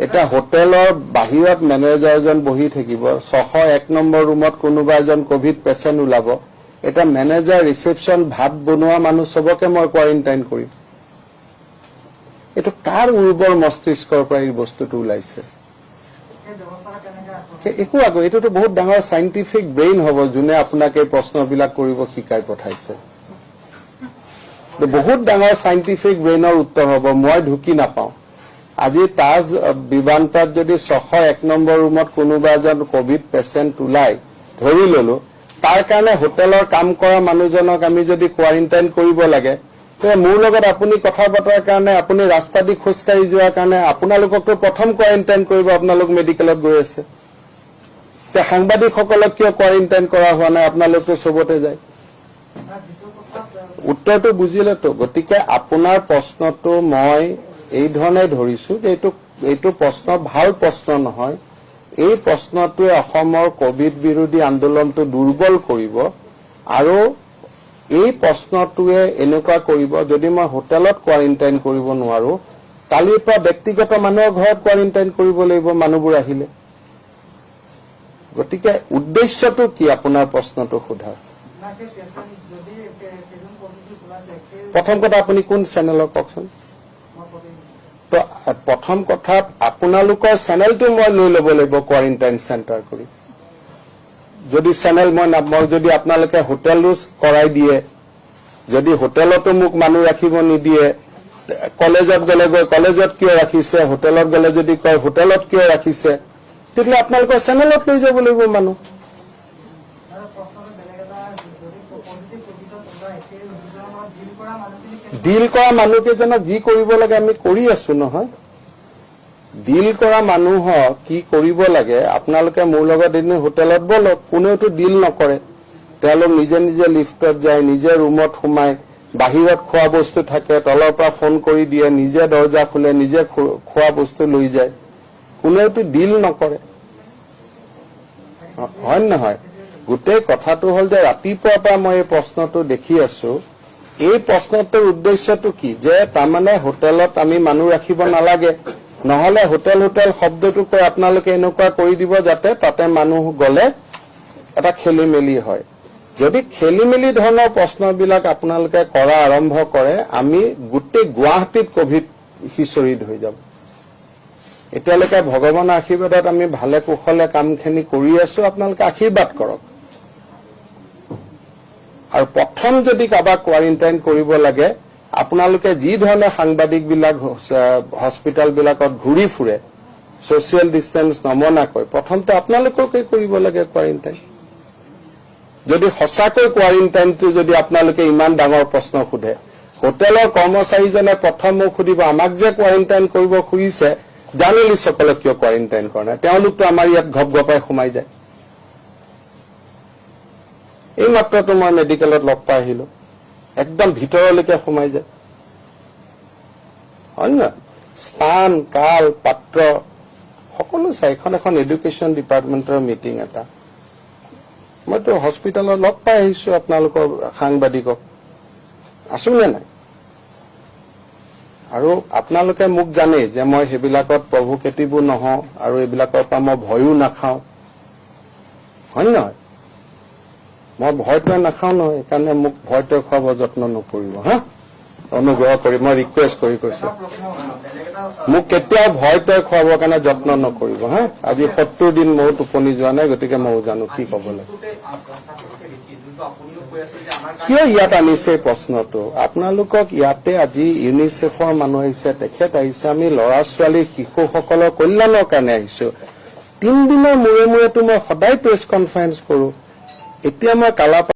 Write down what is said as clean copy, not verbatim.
এটা হোটেলৰ বাহিৰত মেনেজাৰজন বহি থাকিব 601 নম্বৰ ৰুমত কোনোবা এজন কোভিড পেচেণ্ট ওলাব এটা মেনেজাৰ ৰিসেপশন ভাত বনোৱা মানুহ সবকে মই কোৱাৰেণ্টাইন কৰিম এটো কাৰ উৰ্বৰ মস্তিষ্কৰ পৰা এই বস্তুটো ওলাইছে একো আগো এটোটো বহুত ডাঙৰ সাইন্টিফিক ব্ৰেইন হ'ব যোনে আপোনাক এই প্ৰশ্নবিলাক কৰিব শিকাই পঠাইছে বহুত ডাঙৰ সাইন্টিফিক ব্ৰেইনৰ উত্তৰ হ'ব মই ঢুকি নাপাওঁ আজি তাজ বিমানটাত যদি 601 নম্বৰ ৰুমত কোনোবা এজন কোভিড পেচেণ্ট ওলাই ধৰি ললো তাৰ কাৰণে হোটেলৰ কাম কৰা মানুহজনক আমি যদি কোৱাৰেণ্টাইন কৰিব লাগে তে মোৰ লগত আপুনি কথা পতাৰ কাৰণে আপুনি ৰাস্তা দি খোজকাঢ়ি যোৱাৰ কাৰণে আপোনালোককটো প্ৰথম কোৱাৰেণ্টাইন কৰিব আপোনালোক মেডিকেলত গৈ আছে তে সাংবাদিকসকলক কিয় কোৱাৰেণ্টাইন কৰা হোৱা নাই আপোনালোকটো সবতে যায় উত্তৰটো বুজিলে তো গতিকে আপোনাৰ প্ৰশ্নটো মই এই ধৰণে ধৰিছো যে এইটো প্ৰশ্ন ভাল প্ৰশ্ন নহয় এই প্ৰশ্নটোৱে অসমৰ কোভিড বিৰোধী আন্দোলনটো দুৰ্বল কৰিব আৰু এই প্ৰশ্নটোৱে এনেকুৱা কৰিব যদি মই হোটেলত কোৱাৰেণ্টাইন কৰিব নোৱাৰো কালিৰ পৰা ব্যক্তিগত মানুহৰ ঘৰত কোৱাৰেণ্টাইন কৰিব লাগিব মানুহবোৰ আহিলে গতিকে উদ্দেশ্যটো কি আপোনাৰ প্ৰশ্নটো সোধা প্ৰথম কথা আপুনি কোন চেনেলৰ কওকচোন তো প্ৰথম কথা আপোনালোকৰ চেনেলটো মই লৈ ল'ব লাগিব কোৱাৰেণ্টাইন চেণ্টাৰ কৰি যদি চেনেল মই যদি আপোনালোকে হোটেল ৰুজ কৰাই দিয়ে যদি হোটেলতো মোক মানুহ ৰাখিব নিদিয়ে কলেজত গলে গৈ কলেজত কিয় ৰাখিছে হোটেলত গলে যদি কয় হোটেলত কিয় ৰাখিছে তেতিয়া আপোনালোকৰ চেনেলত লৈ যাব লাগিব মানুহ ডিল কৰা মানুহকেইজনক যি কৰিব লাগে আমি কৰি আছো নহয় ডিল কৰা মানুহক কি কৰিব লাগে আপোনালোকে মোৰ লগত এদিন হোটেলত বলক কোনেওতো ডিল নকৰে তেওঁলোক নিজে নিজে লিফটত যায় নিজে ৰুমত সোমায় বাহিৰত খোৱা বস্তু থাকে তলৰ পৰা ফোন কৰি দিয়ে নিজে দৰ্জা খুলে নিজে খোৱা বস্তু লৈ যায় কোনেওতো ডিল নকৰে হয় নহয় গোটেই কথাটো হল যে ৰাতিপুৱাৰ পৰা মই এই প্ৰশ্নটো দেখি আছো এই প্ৰশ্নটোৰ উদ্দেশ্যটো কি যে তাৰমানে হোটেলত আমি মানুহ ৰাখিব নালাগে নহলে হোটেল শব্দটো কৈ আপোনালোকে এনেকুৱা কৰি দিব যাতে তাতে মানুহ গলে এটা খেলিমেলি হয় যদি খেলিমেলি ধৰণৰ প্ৰশ্নবিলাক আপোনালোকে কৰা আৰম্ভ কৰে আমি গোটেই গুৱাহাটীত কোভিড হিচৰিত হৈ যাব এতিয়ালৈকে ভগৱানৰ আশীৰ্বাদত আমি ভালে কুশলে কামখিনি কৰি আছো আপোনালোকে আশীৰ্বাদ কৰক আৰু প্ৰথম যদি কাবাক কোৱাৰেণ্টাইন কৰিব লাগে আপোনালোকে যি ধৰণে সাংবাদিকবিলাক হস্পিটাল বিলাকত ঘূৰি ফুৰে সোশ্যাল ডিস্টেন্স নমনাকৈ প্ৰথমতে আপোনালোককে কৰিব লাগে কোৱাৰেণ্টাইন যদি সঁচাকৈ কোৱাৰেণ্টাইনটো যদি আপোনালোকে ইমান ডাঙৰ প্ৰশ্ন সোধে হোটেলৰ কৰ্মচাৰীজনে প্ৰথম মোক সুধিব আমাক যে কোৱাৰেণ্টাইন কৰিব খুজিছে জাৰ্নেলিষ্টসকলক কিয় কোৱাৰেণ্টাইন কৰা নাই তেওঁলোকতো আমাৰ ইয়াত ঘপঘপাই সোমাই যায় এই মাত্ৰটো মই মেডিকেলত লগ পাই আহিলো একদম ভিতৰলৈকে সোমাই যায় হয় না স্থান কাল পাত্ৰ সকলো চাই এখন এডুকেশ্যন ডিপাৰ্টমেণ্টৰ মিটিং এটা মইতো হস্পিটেলত লগ পাই আহিছো আপোনালোকৰ সাংবাদিকক আছো নে নাই আৰু আপোনালোকে মোক জানে যে মই সেইবিলাকত প্ৰভোকেটিভো নহওঁ আৰু এইবিলাকৰ পৰা মই ভয়ো নাখাওঁ হয় নহয় মই ভয়টো নাখাওঁ নহয় সেইকাৰণে মোক ভয়টো খুৱাব যত্ন নকৰিব হা অনুগ্ৰহ কৰি মই ৰিকুৱেষ্ট কৰি কৈছো মোক কেতিয়াও ভয়টো খুৱাবৰ কাৰণে যত্ন নকৰিব হা আজি 70 দিন মোৰ টোপনি যোৱা নাই গতিকে মই জানো কি ক'ব লাগে কিয় ইয়াত আনিছে প্ৰশ্নটো আপোনালোকক ইয়াতে আজি ইউনিচেফৰ মানুহ আহিছে তেখেত আহিছে আমি ল'ৰা ছোৱালী শিশুসকলৰ কল্যাণৰ কাৰণে আহিছো 3 দিনৰ মূৰে মূৰেতো মই সদায় প্ৰেছ কনফাৰেন্স কৰো এতিয়া মই কালা